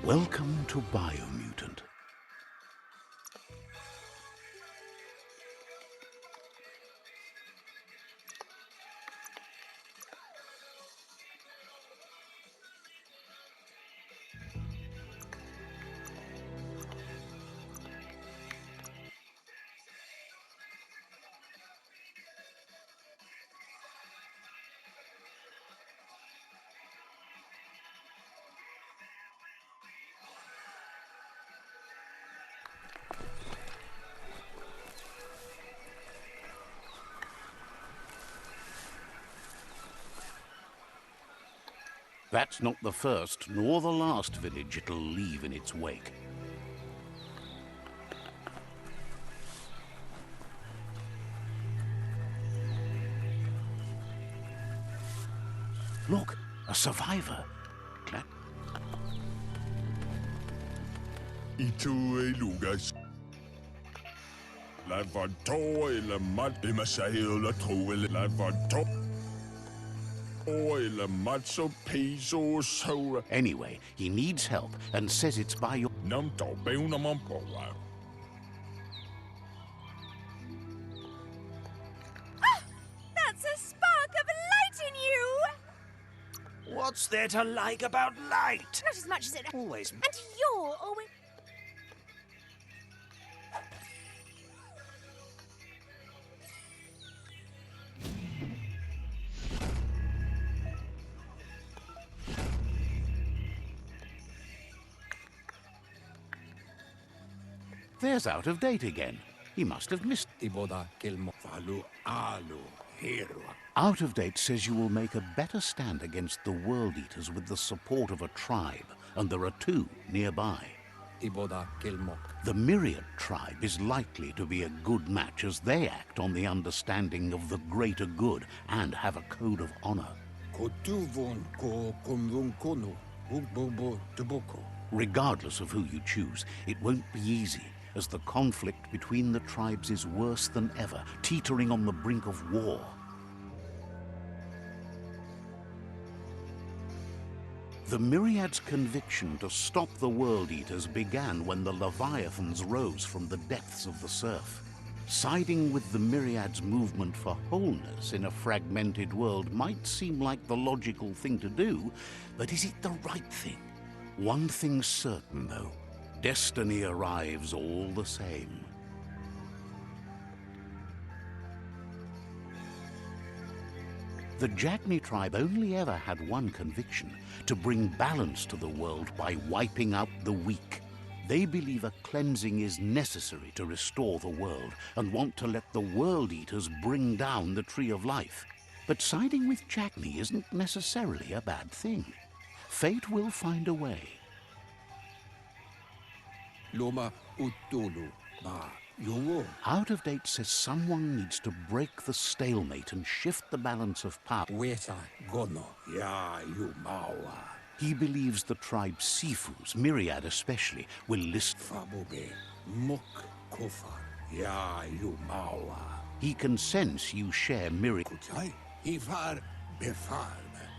Welcome to Biomutant. That's not the first nor the last village it'll leave in its wake. Look, a survivor. Itu lugas. Lavator eller mat emasael troel lavator. Eller mat so peso so. Anyway, he needs help and says it's by your... Nam to beuna mampoa. That's a spark of light in you! What's there to like about light? Not as much as it... Always. And you're always... There's Out of Date again. He must have missed... Iboda kelmo falu alu hero. Out of Date says you will make a better stand against the World Eaters with the support of a tribe, and there are two nearby. Iboda kelmo. The Myriad tribe is likely to be a good match as they act on the understanding of the greater good and have a code of honor. Kotuvon ko kumvun kono ubobo tuboko. Regardless of who you choose, it won't be easy, as the conflict between the tribes is worse than ever, teetering on the brink of war. The Myriad's conviction to stop the World Eaters began when the Leviathans rose from the depths of the surf. Siding with the Myriad's movement for wholeness in a fragmented world might seem like the logical thing to do, but is it the right thing? One thing's certain, though. Destiny arrives all the same. The Jagni tribe only ever had one conviction: to bring balance to the world by wiping out the weak. They believe a cleansing is necessary to restore the world and want to let the World Eaters bring down the Tree of Life. But siding with Jagni isn't necessarily a bad thing. Fate will find a way. Loma utulu ba yowo. Out of Date says someone needs to break the stalemate and shift the balance of power. Weta gono ya yu mawa. He believes the tribe's Sifus, Myriad especially, will list. Fabobe mok kofa ya yu mawa. He can sense you share Myriad. Kutai ifar befar.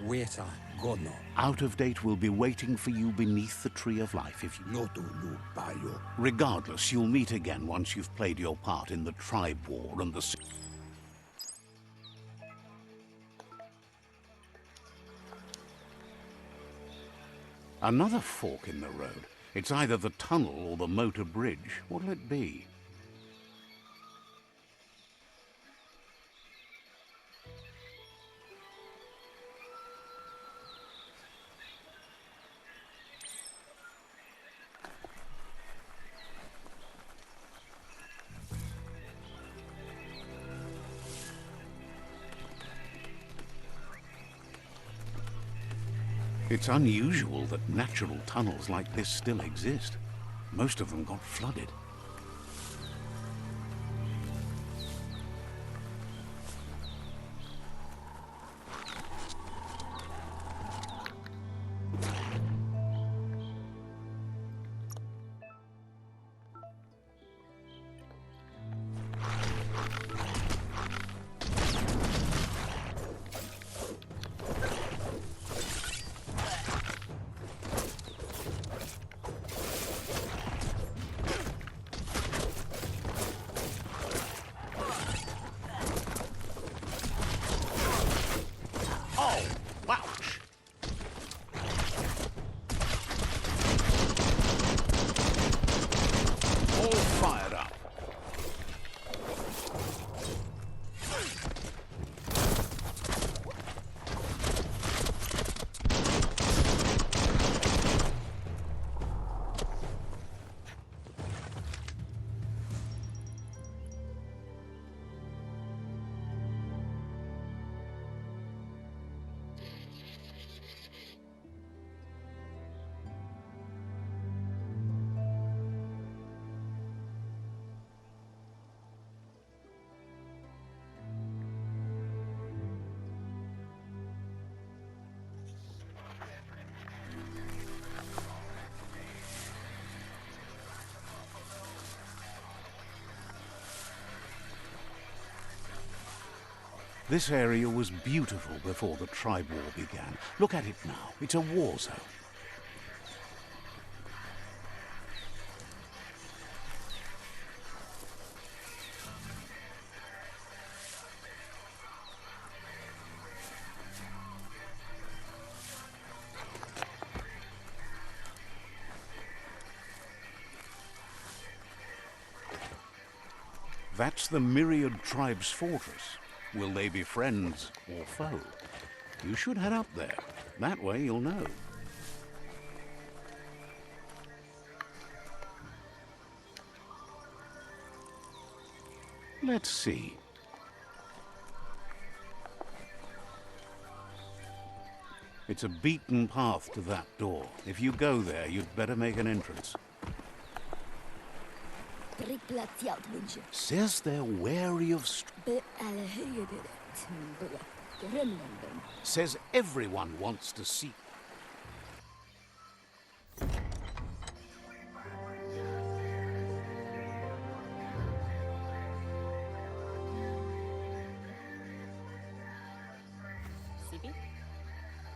Weta gono. Out of Date will be waiting for you beneath the Tree of Life if you... Lotulu bayo. Regardless, you'll meet again once you've played your part in the tribe war and the... Another fork in the road. It's either the tunnel or the motor bridge. What'll it be? It's unusual that natural tunnels like this still exist. Most of them got flooded. This area was beautiful before the tribe war began. Look at it now. It's a war zone. That's the Myriad Tribe's fortress. Will they be friends or foe? You should head up there. That way you'll know. Let's see. It's a beaten path to that door. If you go there, you'd better make an entrance. Says they're wary of Says everyone wants to see. Sibi?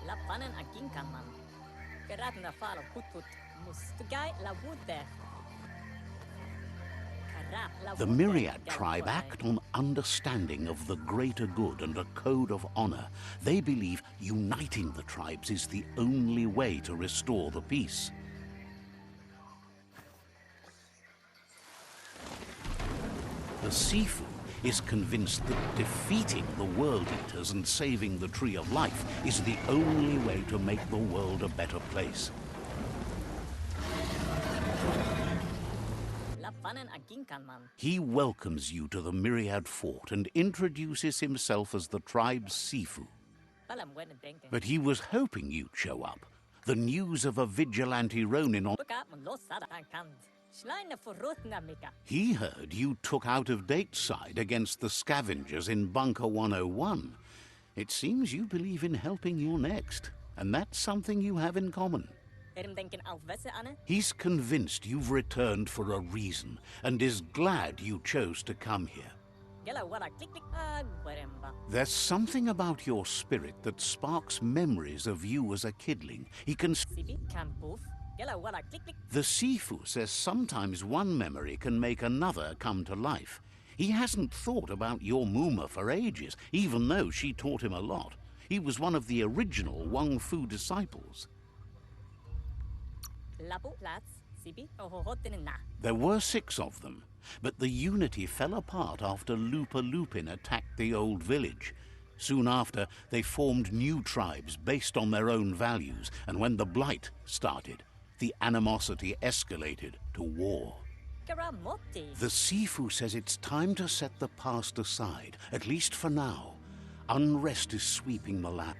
Lapanen aging kaman. Kerat na falo putut. Mustugay la wude. The Myriad tribe act on understanding of the greater good and a code of honor. They believe uniting the tribes is the only way to restore the peace. The Sifu is convinced that defeating the World Eaters and saving the Tree of Life is the only way to make the world a better place. He welcomes you to the Myriad Fort and introduces himself as the tribe's Sifu. But he was hoping you'd show up. The news of a vigilante Ronin on... He heard you took out-of-date side against the scavengers in Bunker 101. It seems you believe in helping your next, and that's something you have in common. He's convinced you've returned for a reason and is glad you chose to come here. There's something about your spirit that sparks memories of you as a kidling. He can... The Sifu says sometimes one memory can make another come to life. He hasn't thought about your Muma for ages, even though she taught him a lot. He was one of the original Wang Fu disciples. There were 6 of them, but the unity fell apart after Lupa Lupin attacked the old village. Soon after, they formed new tribes based on their own values, and when the Blight started, the animosity escalated to war. The Sifu says it's time to set the past aside, at least for now. Unrest is sweeping the land.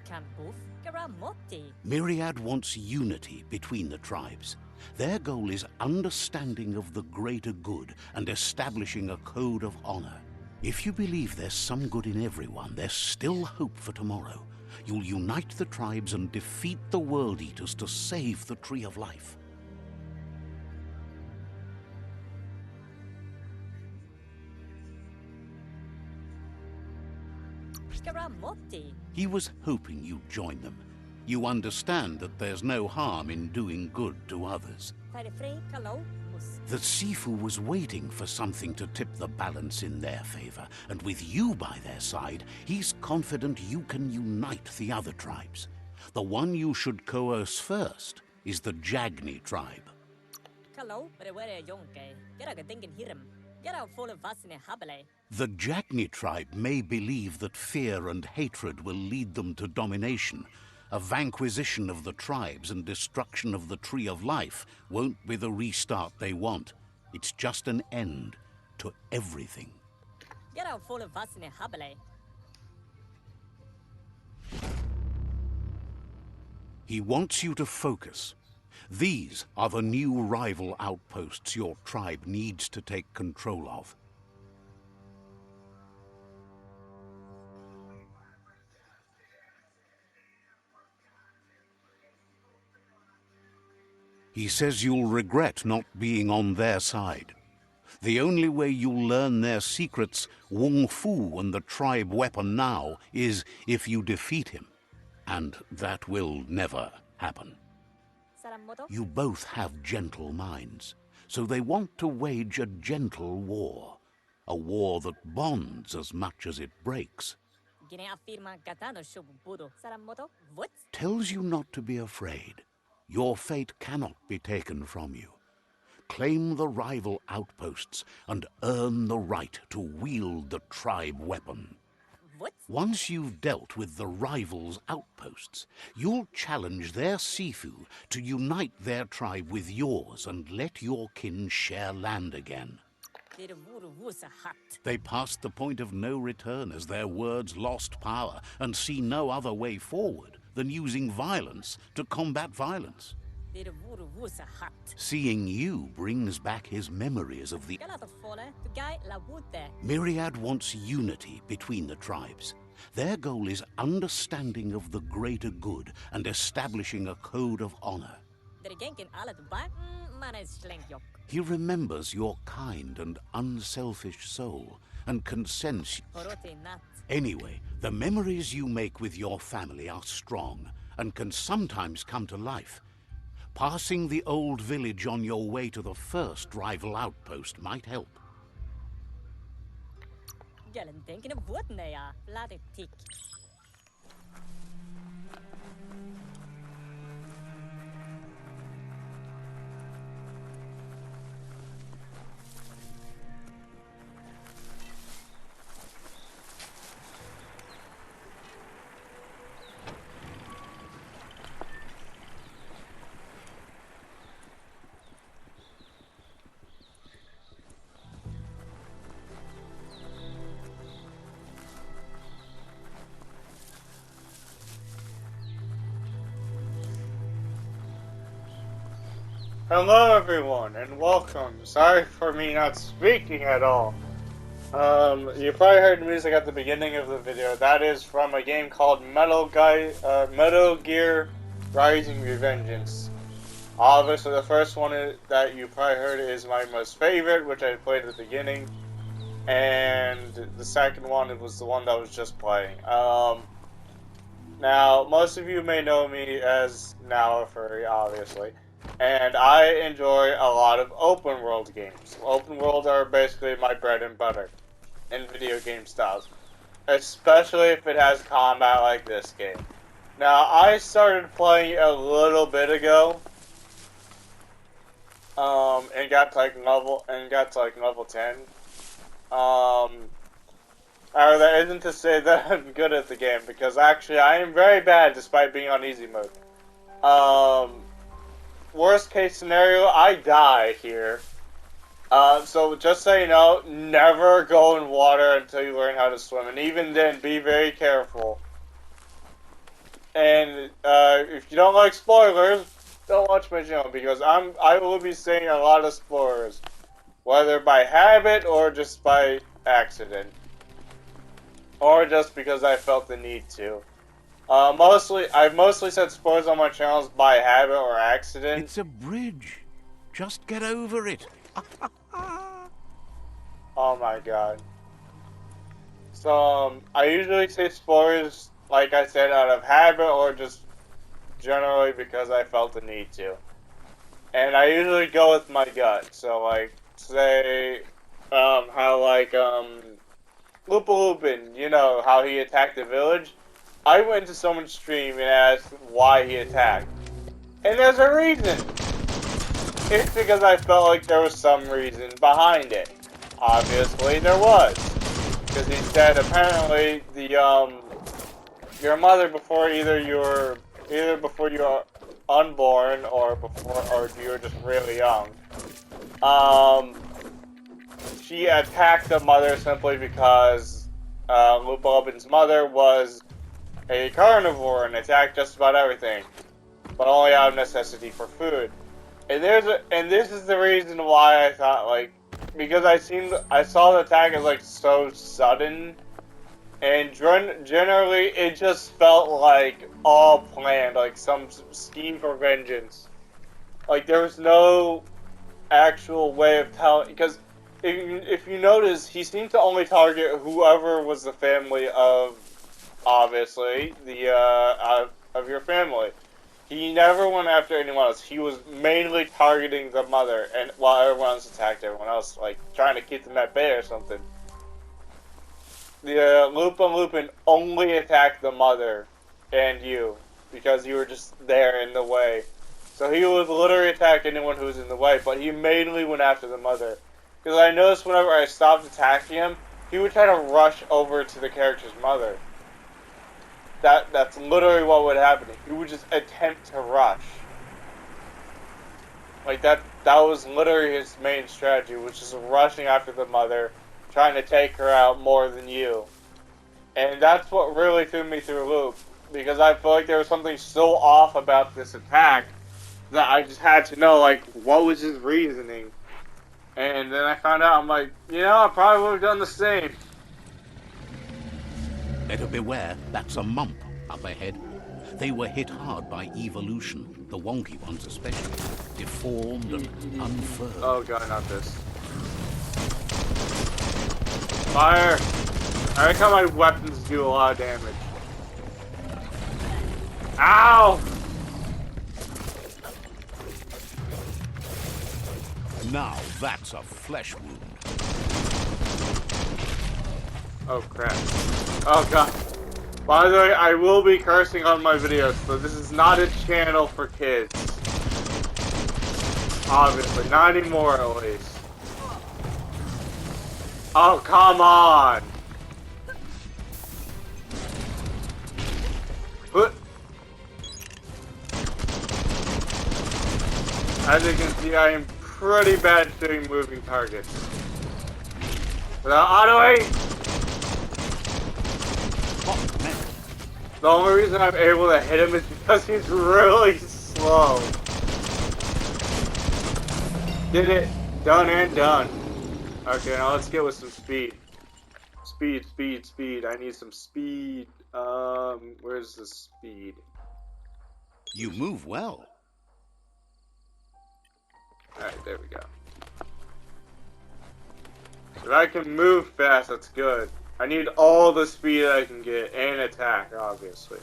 Myriad wants unity between the tribes. Their goal is understanding of the greater good and establishing a code of honor. If you believe there's some good in everyone, there's still hope for tomorrow. You'll unite the tribes and defeat the World Eaters to save the Tree of Life. He was hoping you'd join them. You understand that there's no harm in doing good to others. The Sifu was waiting for something to tip the balance in their favor, and with you by their side, he's confident you can unite the other tribes. The one you should coerce first is the Jagni tribe. The Jagni tribe may believe that fear and hatred will lead them to domination. A vanquisition of the tribes and destruction of the Tree of Life won't be the restart they want. It's just an end to everything. He wants you to focus. These are the new rival outposts your tribe needs to take control of. He says you'll regret not being on their side. The only way you'll learn their secrets, Wung Fu and the tribe weapon now, is if you defeat him. And that will never happen. Saramoto? You both have gentle minds, so they want to wage a gentle war. A war that bonds as much as it breaks. Gine afirma gatano shububudo. Saramoto? What? Tells you not to be afraid. Your fate cannot be taken from you. Claim the rival outposts and earn the right to wield the tribe weapon. What? Once you've dealt with the rivals' outposts, you'll challenge their Sifu to unite their tribe with yours and let your kin share land again. They passed the point of no return as their words lost power and see no other way forward than using violence to combat violence. Seeing you brings back his memories of the... Myriad wants unity between the tribes. Their goal is understanding of the greater good and establishing a code of honor. He remembers your kind and unselfish soul and can sense... Anyway, the memories you make with your family are strong and can sometimes come to life. Passing the old village on your way to the first rival outpost might help. Hello everyone, and welcome. Sorry for me not speaking at all. You probably heard the music at the beginning of the video. That is from a game called Metal Gear Rising Revengeance. Obviously the first one that you probably heard is my most favorite, which I played at the beginning. And the second one was the one that I was just playing. Now, most of you may know me as now a furry, obviously. And I enjoy a lot of open world games. Open world are basically my bread and butter in video game styles. Especially if it has combat like this game. Now, I started playing a little bit ago. And got to level 10. However, that isn't to say that I'm good at the game, because actually I am very bad despite being on easy mode. Worst case scenario, I die here. So just so you know, never go in water until you learn how to swim, and even then, be very careful. And if you don't like spoilers, don't watch my channel, because I will be saying a lot of spoilers, whether by habit or just by accident, or just because I felt the need to. I've mostly said spoilers on my channels by habit or accident. It's a bridge. Just get over it. Oh my god. So, I usually say spoilers, like I said, out of habit or just generally because I felt the need to. And I usually go with my gut. So, like, say, how, like, Lupa Lupin, you know, how he attacked the village? I went to someone's stream and asked why he attacked. And there's a reason! It's because I felt like there was some reason behind it. Obviously there was. Because he said apparently the, your mother before either before you are unborn or you were just really young, she attacked the mother simply because, Lupa Lupin's mother was a carnivore and attacked just about everything, but only out of necessity for food. And this is the reason why I thought, like, because I saw the attack as like so sudden, and generally it just felt like all planned, like some scheme for vengeance. Like there was no actual way of telling, because if you notice, he seemed to only target whoever was the family of, obviously, of your family. He never went after anyone else. He was mainly targeting the mother, and while everyone else attacked everyone else, like trying to keep them at bay or something. The Lupin only attacked the mother and you because you were just there in the way. So he would literally attack anyone who was in the way, but he mainly went after the mother. Because I noticed whenever I stopped attacking him, he would try to rush over to the character's mother. That's literally what would happen. He would just attempt to rush. Like that was literally his main strategy, which is rushing after the mother, trying to take her out more than you. And that's what really threw me through a loop, because I feel like there was something so off about this attack that I just had to know, like, what was his reasoning. And then I found out, I'm like, you know, I probably would have done the same. Better beware, that's a mump up ahead. They were hit hard by evolution, the wonky ones especially, deformed and unfurled. Oh god, not this. Fire! I like how my weapons do a lot of damage. Ow! Now that's a flesh wound. Oh crap. Oh god. By the way, I will be cursing on my videos, so this is not a channel for kids. Obviously, not anymore at least. Oh, come on! What? As you can see, I am pretty bad at doing moving targets. Without autoing! The only reason I'm able to hit him is because he's really slow. Did it. Done and done. Okay, now let's get with some speed. Speed, speed, speed. I need some speed. Where's the speed? You move well. Alright, there we go. If I can move fast, that's good. I need all the speed I can get, and attack, obviously.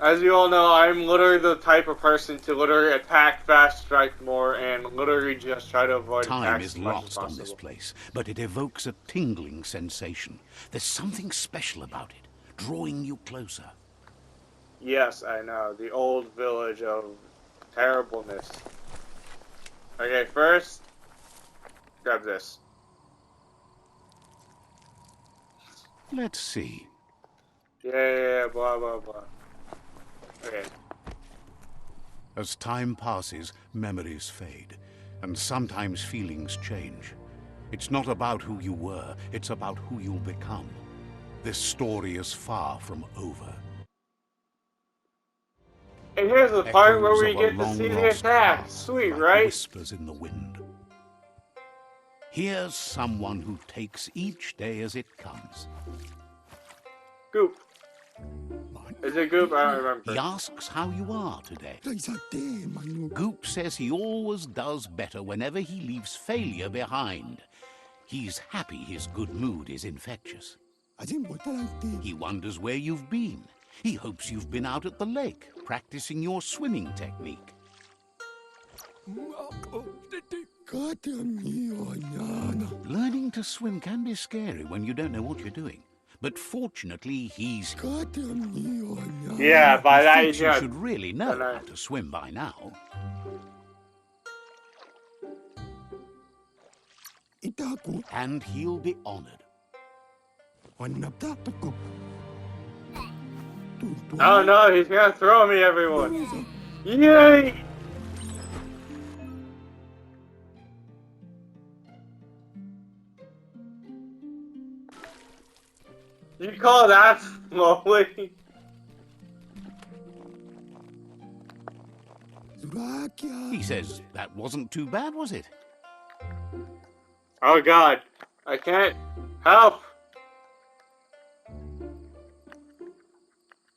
As you all know, I'm literally the type of person to literally attack fast, strike more, and literally just try to avoid Time attacks is as much as lost on this possible. place, but it evokes a tingling sensation. There's something special about it, drawing you closer. Yes, I know. The old village of terribleness. Okay, first, grab this. Let's see. Yeah, blah, blah, blah. Okay. As time passes, memories fade, and sometimes feelings change. It's not about who you were, it's about who you'll become. This story is far from over. And here's the part where Echoes we of a get to see the long-lost attack. past, Sweet, like right? whispers in the wind. Here's someone who takes each day as it comes. Goop. Is it Goop? I don't remember. He asks how you are today. Goop says he always does better whenever he leaves failure behind. He's happy his good mood is infectious. He wonders where you've been. He hopes you've been out at the lake, practicing your swimming technique. Learning to swim can be scary when you don't know what you're doing. But fortunately, he's... Yeah, by that thinks you should really know Then how to swim by now. And he'll be honored. Oh no, he's gonna throw me, everyone. Yay! You call that slowly? He says, that wasn't too bad, was it? Oh god, I can't help.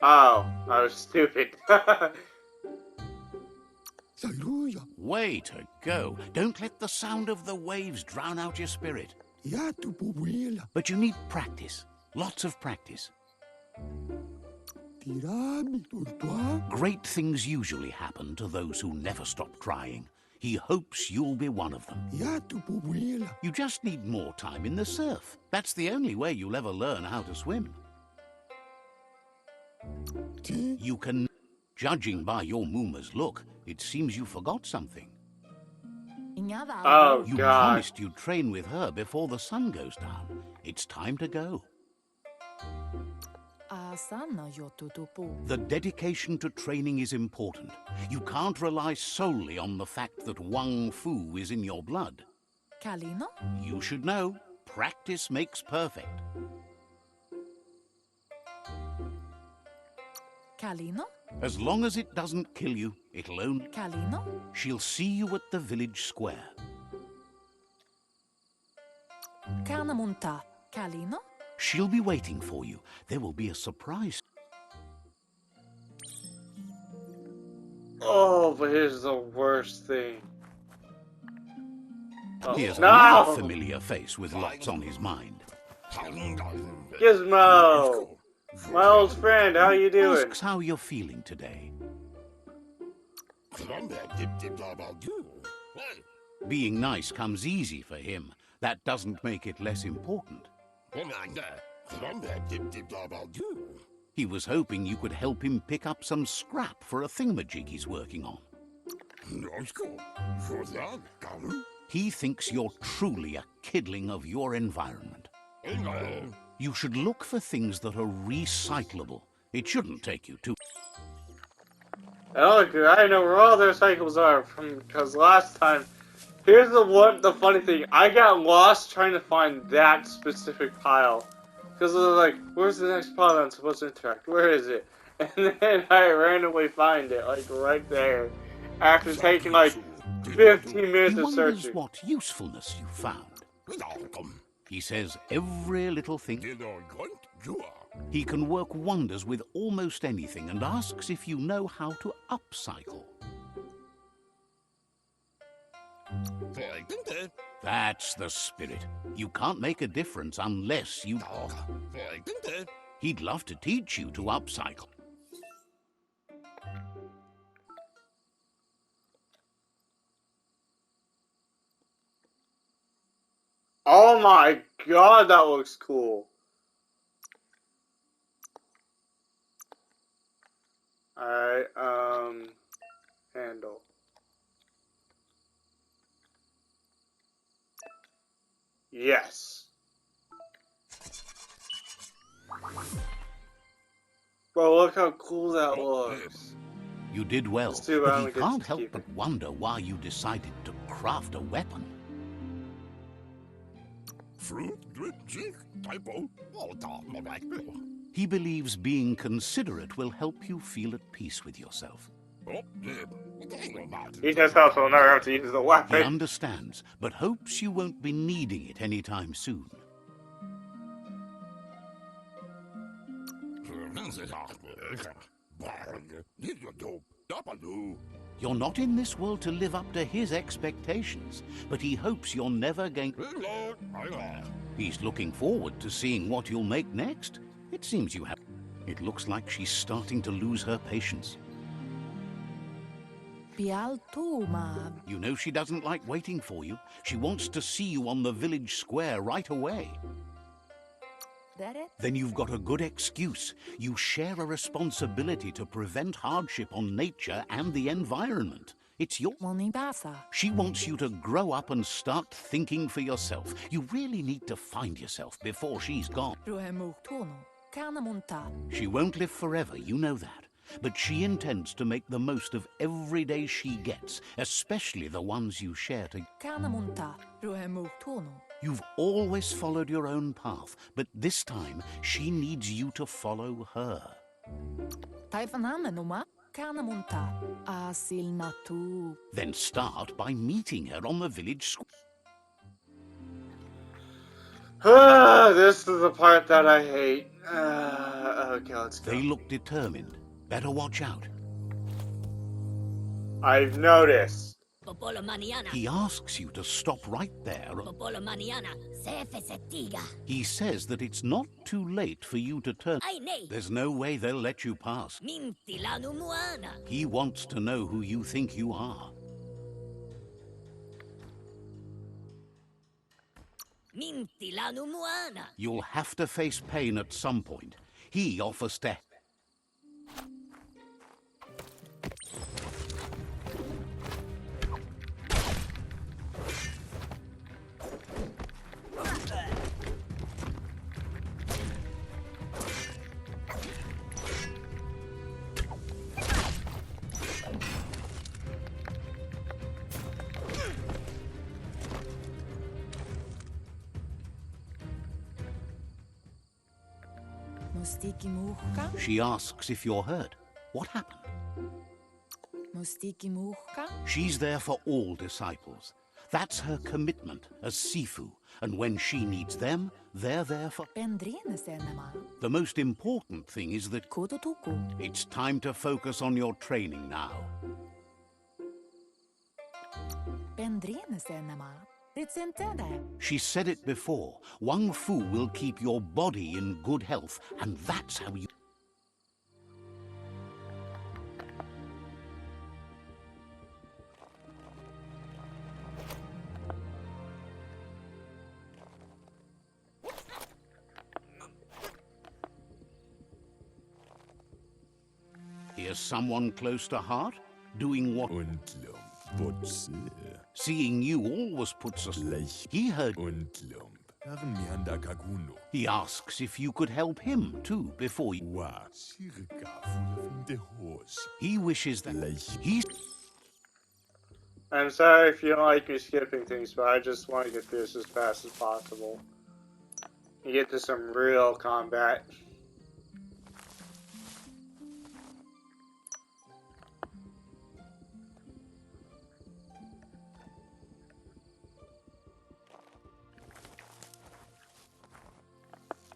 Oh, I was stupid. Way to go. Don't let the sound of the waves drown out your spirit. Ja, tu puwila. But you need practice. Lots of practice. Tirami turtua. Great things usually happen to those who never stop trying. He hopes you'll be one of them. Ja, tu puwila. You just need more time in the surf. That's the only way you'll ever learn how to swim. Ti. You can... Judging by your Mooma's look, it seems you forgot something. Oh, You God. promised you'd train with her before the sun goes down. It's time to go. The dedication to training is important. You can't rely solely on the fact that Wang Fu is in your blood. Kalino? You should know, practice makes perfect. Kalino? As long as it doesn't kill you, it'll only... Kalino? She'll see you at the village square. Kanamunta. Kalino? She'll be waiting for you. There will be a surprise. Oh, but here's the worst thing. Oh, Here's no! another familiar face with lots on his mind. Gizmo! My old friend, how you doing? Asks how you're feeling today. Being nice comes easy for him. That doesn't make it less important. He was hoping you could help him pick up some scrap for a thingamajig he's working on. He thinks you're truly a kidling of your environment. You should look for things that are recyclable. It shouldn't take you too... Oh, good. I know where all their cycles are from, because last time... Here's the funny thing. I got lost trying to find that specific pile. Because I was like, where's the next pile that I'm supposed to interact? Where is it? And then I randomly find it, like, right there. After taking, like, 15 minutes He of wonders searching. what usefulness you found. He says every little thing... He can work wonders with almost anything and asks if you know how to upcycle. That's the spirit. You can't make a difference unless you... He'd love to teach you to upcycle. Oh my god, that looks cool. Alright, handle. Yes. Bro, look how cool that looks. You did well, Let's see what but I he get to can't help keep but it. wonder why you decided to craft a weapon. He believes being considerate will help you feel at peace with yourself. He just also never have to use the He weapon. understands, but hopes you won't be needing it anytime soon. You're not in this world to live up to his expectations, but he hopes you're never going... He's looking forward to seeing what you'll make next. It seems you have... It looks like she's starting to lose her patience. Pialtuma. You know she doesn't like waiting for you. She wants to see you on the village square right away. Then you've got a good excuse. You share a responsibility to prevent hardship on nature and the environment. It's your... Monibasa. She wants you to grow up and start thinking for yourself. You really need to find yourself before she's gone. Ruhemuktono. Kanamunta. She won't live forever, you know that. But she intends to make the most of every day she gets, especially the ones you share together. Kanamunta. Ruhemuktono. You've always followed your own path, but this time she needs you to follow her. Taifanamenuma. Kanamunta. Asil natu. Then start by meeting her on the village square. This is the part that I hate. Okay, let's go. They look determined. Better watch out. I've noticed. Popolo maniana. He asks you to stop right there. Popolo maniana. Sefe setiga. He says that it's not too late for you to turn. Ai nei. There's no way they'll let you pass. Minti lanu muana. He wants to know who you think you are. Minti lanu muana. You'll have to face pain at some point. He offers to... Mustiki muhka? She asks if you're hurt. What happened? Mustiki muhka? She's there for all disciples. That's her commitment as Sifu. And when she needs them, they're there for... Pendrine senema. The most important thing is that Kodotuku. it's time to focus on your training now. Pendrine senema. Ritsentede. She said it before. Wang Fu will keep your body in good health, and that's how you... Here's someone close to heart, doing what... Und Putze. Seeing you always puts us... Lech He heard... und Lump. Mianda Kaguno. He asks if you could help him, too, before you... Wa. Circa full de hos. He wishes that... Lech. He's... I'm sorry if you don't like me skipping things, but I just want to get through this as fast as possible. You get to some real combat.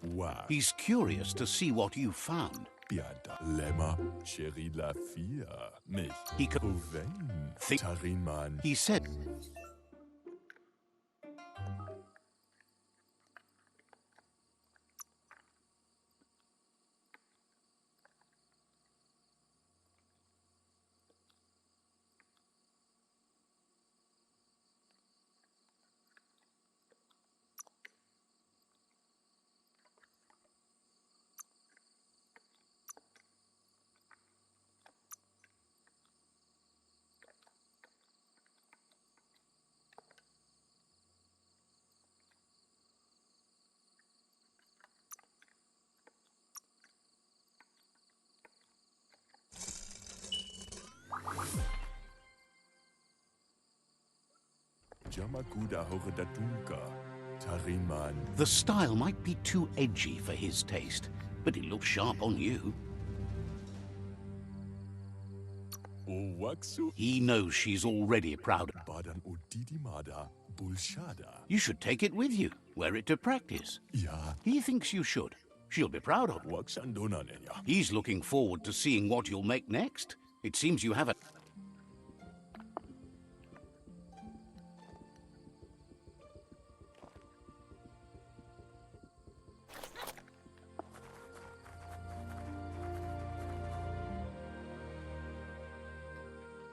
Wa. He's curious to see what you found. Biada. Lemma. Cherry la Fia. Mich. He could... Proven. Think- Tarinman. He said... Jamakuda Horedatunka. Tarinman. The style might be too edgy for his taste, but it looks sharp on you. Owaksu. He knows she's already proud. Badan Udidimada. Bulshada. You should take it with you, wear it to practice. Ja. He thinks you should. She'll be proud of you. Waxandona nenya. He's looking forward to seeing what you'll make next. It seems you have a...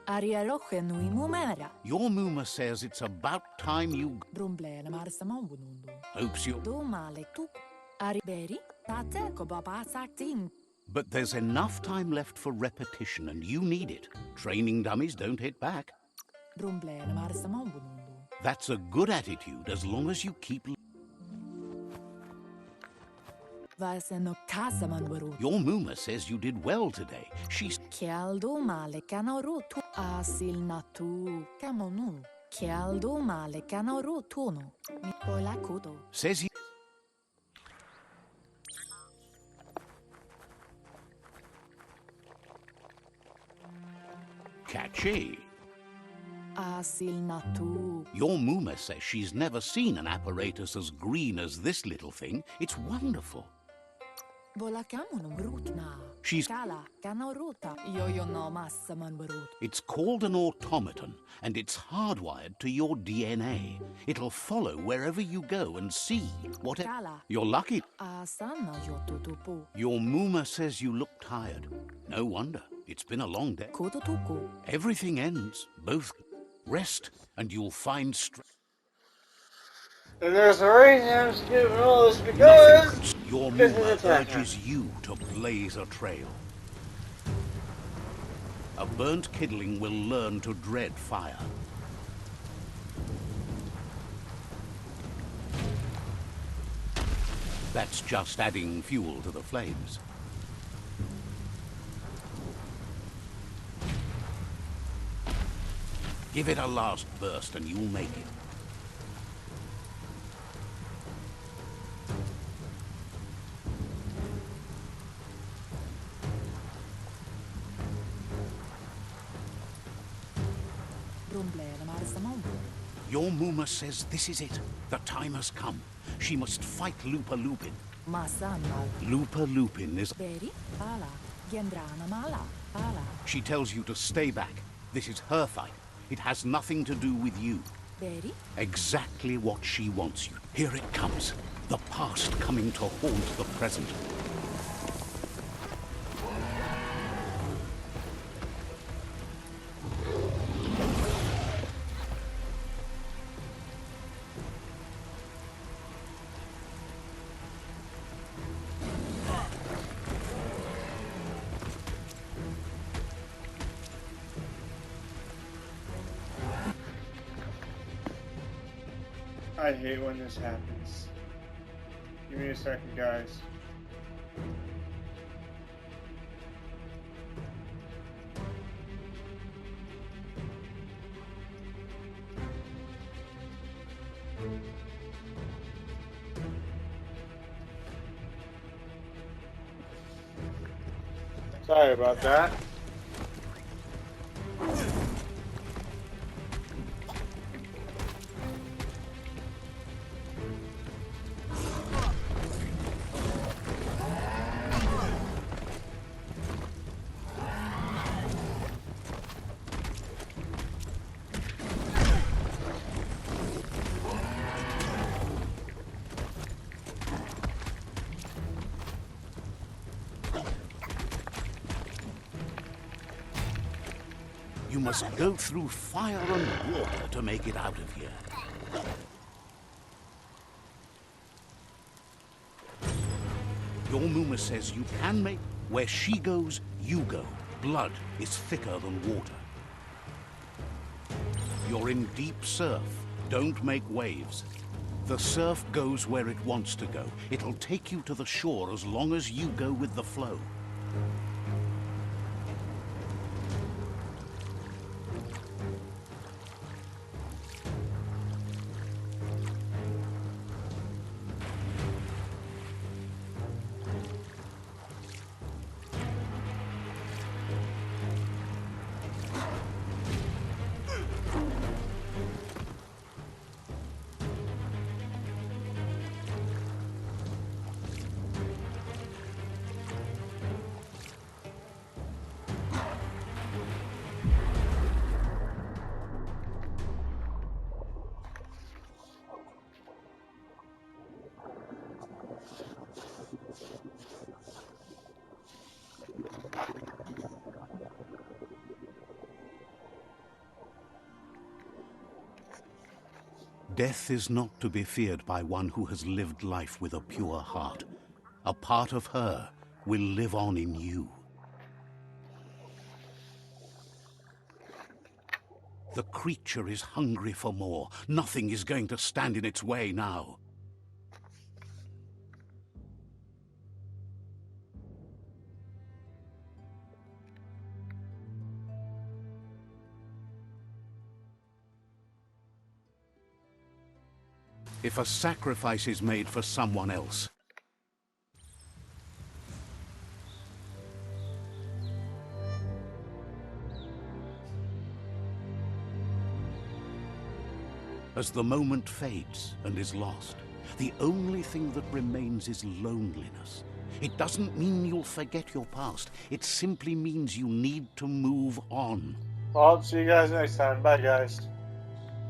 Arialoche nui mumera. Your Muma says it's about time you... Brumblele marsa mambunundu. Hopes you... Do male tu. Ariberi. Tate ko baba saktin. But there's enough time left for repetition, and you need it. Training dummies don't hit back. Brumblele marsa mambunundu. That's a good attitude as long as you keep... Vase no casa manwaru. Your Muma says you did well today. She's... Chialdo male canoru tu. Asil natu. Camonu. Chialdo male canoru tuno. Mi pola kudo. says he... Catchy. Asil natu. Your Muma says she's never seen an apparatus as green as this little thing. It's wonderful. Volakamunum rutna. She's... Kala, kanaruta. Yo no massaman barut. It's called an automaton, and it's hardwired to your DNA. It'll follow wherever you go and see what... Kala. You're lucky. Asana yotutupu. Your Muma says you look tired. No wonder. It's been a long day. Kututuku. Everything ends. Both rest, and you'll find strength. And there's a reason I'm skipping all this Nothing because... could... Your This is Muma a timer. urges you to blaze a trail. A burnt kidling will learn to dread fire. That's just adding fuel to the flames. Give it a last burst and you'll make it. Your Muma says this is it. The time has come. She must fight Lupa Lupin. Masana. Lupa Lupin is... Beri. Ala. Gendrana mala. Ala. She tells you to stay back. This is her fight. It has nothing to do with you. Beri. Exactly what she wants you. Here it comes. The past coming to haunt the present. I hate when this happens. Give me a second, guys. Sorry about that. You must go through fire and water to make it out of here. Your Muma says you can make... Where she goes, you go. Blood is thicker than water. You're in deep surf. Don't make waves. The surf goes where it wants to go. It'll take you to the shore as long as you go with the flow. Death is not to be feared by one who has lived life with a pure heart. A part of her will live on in you. The creature is hungry for more. Nothing is going to stand in its way now. If a sacrifice is made for someone else, as the moment fades and is lost, the only thing that remains is loneliness. It doesn't mean you'll forget your past. It simply means you need to move on. Well, see you guys next time. Bye, guys.